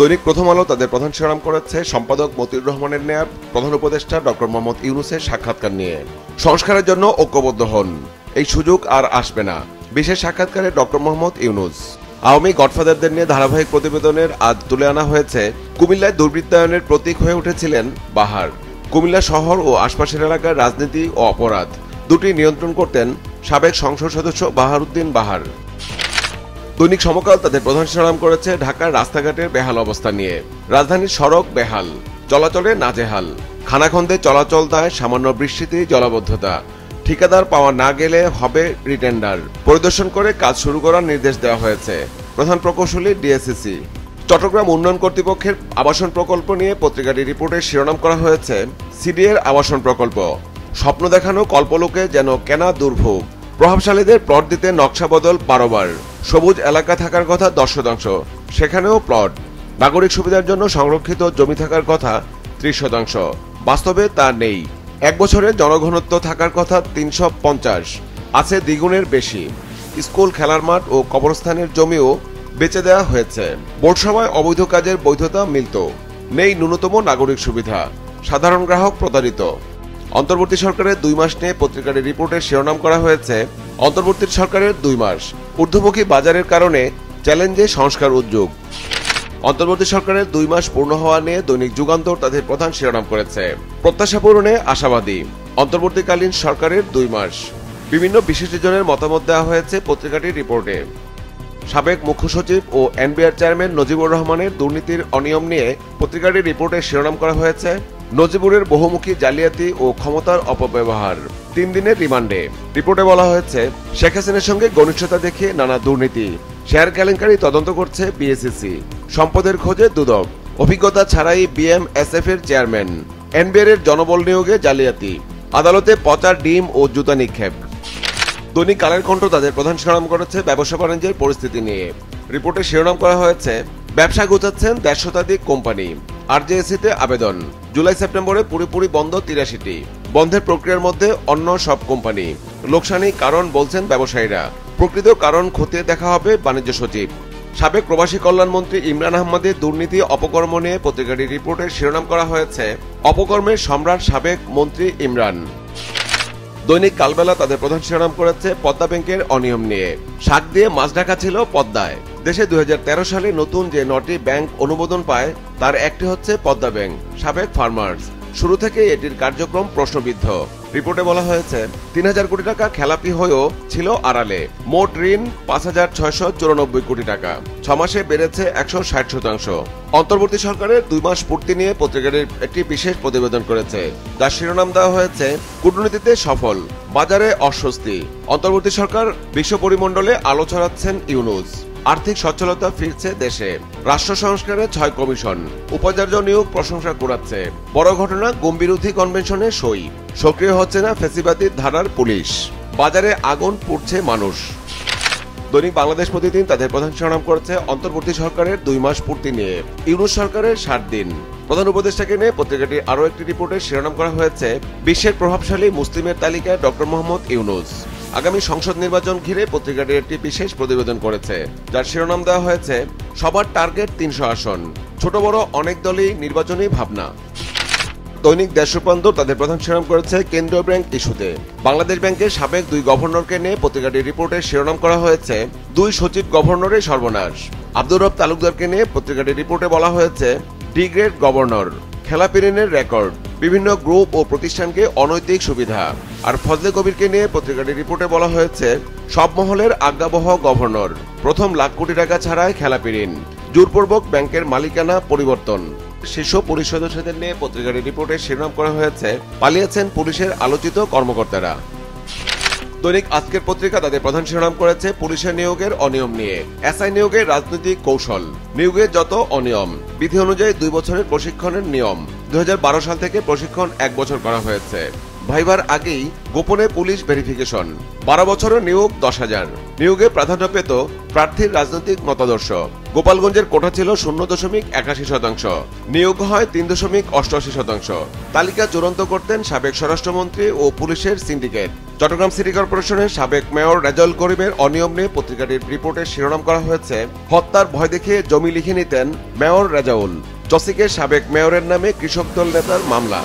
দৈনিক প্রথম আলো তাদের প্রধান শিরোনাম করেছে সম্পাদক মতিউর রহমানের নেয়া প্রধান উপদেষ্টা ডক্টর মোহাম্মদ ইউনূসের সাক্ষাৎকার নিয়ে। সংস্কারের জন্য ঐক্যবদ্ধ হন, এই সুযোগ আর আসবে না, বিশেষ সাক্ষাৎকারে ডক্টর মোহাম্মদ ইউনূস। আওয়ামী গডফাদারদের নিয়ে ধারাবাহিক প্রতিবেদনের আজ তুলে আনা হয়েছে কুমিল্লায় দুর্বৃত্তায়নের প্রতীক হয়ে উঠেছিলেন বাহার। কুমিল্লা শহর ও আশপাশের এলাকার রাজনীতি ও অপরাধ দুটি নিয়ন্ত্রণ করতেন সাবেক সংসদ সদস্য বাহারউদ্দিন বাহার। দৈনিক সমকাল তাদের প্রধান শিরোনাম করেছে ঢাকার রাস্তাঘাটের বেহাল অবস্থা নিয়ে। রাজধানীর সড়ক বেহাল, চলাচলে নাজেহাল, খানাখন্দে চলাচল দায় সামান্য বৃষ্টিতেই জলাবদ্ধতা, ঠিকাদার পাওয়া না গেলে হবে রিটেন্ডার, পরিদর্শন করে কাজ শুরু করার নির্দেশ দেওয়া হয়েছে প্রধান প্রকৌশলী ডিএসসিসি। চট্টগ্রাম উন্নয়ন কর্তৃপক্ষের আবাসন প্রকল্প নিয়ে পত্রিকাটির রিপোর্টে শিরোনাম করা হয়েছে সিডিএর আবাসন প্রকল্প, স্বপ্ন দেখানো কল্পলোকে যেন কেনা দুর্ভোগ, প্রভাবশালীদের প্লট দিতে নকশা বদল বারবার, সবুজ এলাকা থাকার কথা 10 শতাংশ, সেখানেও প্লট, নাগরিক সুবিধার জন্য সংরক্ষিত জমি থাকার কথা 30 শতাংশ, বাস্তবে তা নেই। 1 বছরে জনঘনত্ব থাকার কথা 350, আছে দ্বিগুণের বেশি। স্কুল, খেলার মাঠ ও কবরস্থানের জমিও বেচে দেওয়া হয়েছে। বোর্ড সভায় অবৈধ কাজের বৈধতা মিলত, নেই ন্যূনতম নাগরিক সুবিধা, সাধারণ গ্রাহক প্রতারিত। অন্তর্বর্তী সরকারের 2 মাস নিয়ে পত্রিকাটির রিপোর্টে শিরোনাম করা হয়েছে অন্তর্বর্তী সরকারের 2 মাস, ঊর্ধ্বমুখী বাজারের কারণে চ্যালেঞ্জে সংস্কার উদ্যোগ। অন্তর্বর্তী সরকারের 2 মাস পূর্ণ হওয়া নিয়ে দৈনিক যুগান্তর তাদের প্রধান শিরোনাম করেছে প্রত্যাশা পূরণে আশাবাদী অন্তর্বর্তীকালীন সরকারের 2 মাস। বিভিন্ন বিশেষজনের মতামত দেওয়া হয়েছে পত্রিকাটির রিপোর্টে। সাবেক মুখ্য সচিব ও এনবিআর চেয়ারম্যান নজিবুর রহমানের দুর্নীতির অনিয়ম নিয়ে পত্রিকাটির রিপোর্টে শিরোনাম করা হয়েছে নজিবুরের বহুমুখী জালিয়াতি ও ক্ষমতার অপব্যবহার, 3 দিনের রিমান্ডে। রিপোর্টে বলা হয়েছে শেখ হাসিনার সঙ্গে ঘনিষ্ঠতা দেখিয়ে নানা দুর্নীতি, শেয়ার কেলেঙ্কারি তদন্ত করছে বিএসইসি, সম্পদের খোঁজে দুদক, অভিজ্ঞতা ছাড়াই বিএমএসএফ এর চেয়ারম্যান, এনবিআর এর জনবল নিয়োগে জালিয়াতি, আদালতে পচা ডিম ও জুতা নিক্ষেপ। দৈনিক কালের কণ্ঠ তাদের প্রধান শিরোনাম করেছে ব্যবসা বাণিজ্যের পরিস্থিতি নিয়ে। রিপোর্টে শিরোনাম করা হয়েছে ব্যবসা গোছাচ্ছেন 150 শতাধিক কোম্পানি, আরজেএসিতে আবেদন, জুলাই সেপ্টেম্বরে পুরোপুরি বন্ধ 83টি, বন্ধের প্রক্রিয়ার মধ্যে অন্য সব কোম্পানি, লোকসানি কারণ বলছেন ব্যবসায়ীরা, প্রকৃত কারণ খতিয়ে দেখা হবে বাণিজ্য সচিব। সাবেক প্রবাসী কল্যাণ মন্ত্রী ইমরান আহমদের দুর্নীতি অপকর্ম নিয়ে পত্রিকাটির রিপোর্টে শিরোনাম করা হয়েছে অপকর্মের সম্রাট সাবেক মন্ত্রী ইমরান। দৈনিক কালবেলা তাদের প্রধান শিরোনাম করেছে পদ্মা ব্যাংকের অনিয়ম নিয়ে। শাক দিয়ে মাছ ঢাকা ছিল পদ্মায়। দেশে 2013 সালে নতুন যে 9টি ব্যাংক অনুমোদন পায় তার একটি হচ্ছে পদ্মা ব্যাংক, সাবেক ফার্মার্স। শুরু থেকে এটির কার্যক্রম প্রশ্নবিদ্ধ। রিপোর্টে বলা হয়েছে 3000 কোটি টাকা খেলাপি হয়েও ছিল আড়ালে। মোট ঋণ 5694 কোটি টাকা, 6 মাসে বেড়েছে 160 শতাংশ। অন্তর্বর্তী সরকারের 2 মাস পূর্তি নিয়ে পত্রিকাটির একটি বিশেষ প্রতিবেদন করেছে, যার শিরোনাম দেওয়া হয়েছে কূটনীতিতে সফল, বাজারে অস্বস্তি। অন্তর্বর্তী সরকার বিশ্ব পরিমণ্ডলে আলো ছড়াচ্ছেন ইউনূস। আর্থিক সচ্ছলতা ফিরছে দেশে। রাষ্ট্র সংস্কারে 6 কমিশন, উপাচার্য নিয়োগ প্রশংসা কুড়াচ্ছে। বড় ঘটনা গম্ভীরুথী কনভেনশনে সই। সক্রিয় হচ্ছে না ফ্যাসিবাদী ধারার পুলিশ। বাজারে আগুন পুড়ছে মানুষ। দৈনিক বাংলাদেশ প্রতিদিন তাদের প্রধান শিরোনাম করেছে অন্তর্বর্তী সরকারের 2 মাস পূর্তি নিয়ে, ইউনূস সরকারের 60 দিন। প্রধান উপদেষ্টাকে নিয়ে পত্রিকাটির আরও একটি রিপোর্টে শিরোনাম করা হয়েছে বিশ্বের প্রভাবশালী মুসলিমের তালিকায় ডক্টর মোহাম্মদ ইউনূস। আগামী সংসদ নির্বাচন ঘিরে পত্রিকাটি একটি বিশেষ প্রতিবেদন করেছে, যার শিরোনাম দেওয়া হয়েছে সবার টার্গেট 300 আসন, ছোট বড় অনেক দলই নির্বাচনী ভাবনা। দৈনিক দেশ রূপান্তর তাদের প্রধান শিরোনাম করেছে কেন্দ্রীয় ব্যাংক ইস্যুতে। বাংলাদেশ ব্যাংকের সাবেক 2 গভর্নরকে নিয়ে পত্রিকাটির রিপোর্টে শিরোনাম করা হয়েছে 2 সচিব গভর্নরের সর্বনাশ। আব্দুর রব তালুকদারকে নিয়ে পত্রিকাটির রিপোর্টে বলা হয়েছে ডি গ্রেড গভর্নর, খেলাপি ঋণের রেকর্ড, বিভিন্ন গ্রুপ ও প্রতিষ্ঠানকে অনৈতিক সুবিধা। আর ফজলে কবিরকে নিয়ে পত্রিকাটির রিপোর্টে বলা হয়েছে সব মহলের আজ্ঞাবহ গভর্নর, প্রথম লাখ কোটি টাকা ছাড়াই খেলাপি ঋণ, জোরপূর্বক ব্যাংকের মালিকানা পরিবর্তন। শীর্ষ পুলিশ সদস্যদের নিয়ে পত্রিকাটির রিপোর্টে শিরোনাম করা হয়েছে পালিয়েছেন পুলিশের আলোচিত কর্মকর্তারা। দৈনিক আজকের পত্রিকা তাদের প্রধান শিরোনাম করেছে পুলিশের নিয়োগের অনিয়ম নিয়ে। এসআই নিয়োগের রাজনৈতিক কৌশল, নিয়োগের যত অনিয়ম। বিধি অনুযায়ী 2 বছরের প্রশিক্ষণের নিয়ম। 2012 সাল থেকে প্রশিক্ষণ 1 বছর করা হয়েছে। ভাইবার আগেই গোপনে পুলিশ ভেরিফিকেশন। 12 বছরের নিয়োগ 10,000। নিয়োগে প্রাধান্য পেত প্রার্থীর রাজনৈতিক মতাদর্শ। গোপালগঞ্জের কোটা ছিল 0.81%। নিয়োগ হয় 3.88%। তালিকা চূড়ান্ত করতেন সাবেক স্বরাষ্ট্রমন্ত্রী ও পুলিশের সিন্ডিকেট। চট্টগ্রাম সিটি কর্পোরেশনের সাবেক মেয়র রেজাউল করিমের অনিয়ম নিয়ে পত্রিকাটির রিপোর্টে শিরোনাম করা হয়েছে, হত্যার ভয় দেখিয়ে জমি লিখে নিতেন মেয়র রেজাউল। চসিকের সাবেক মেয়রের নামে কৃষক দল নেতার মামলা।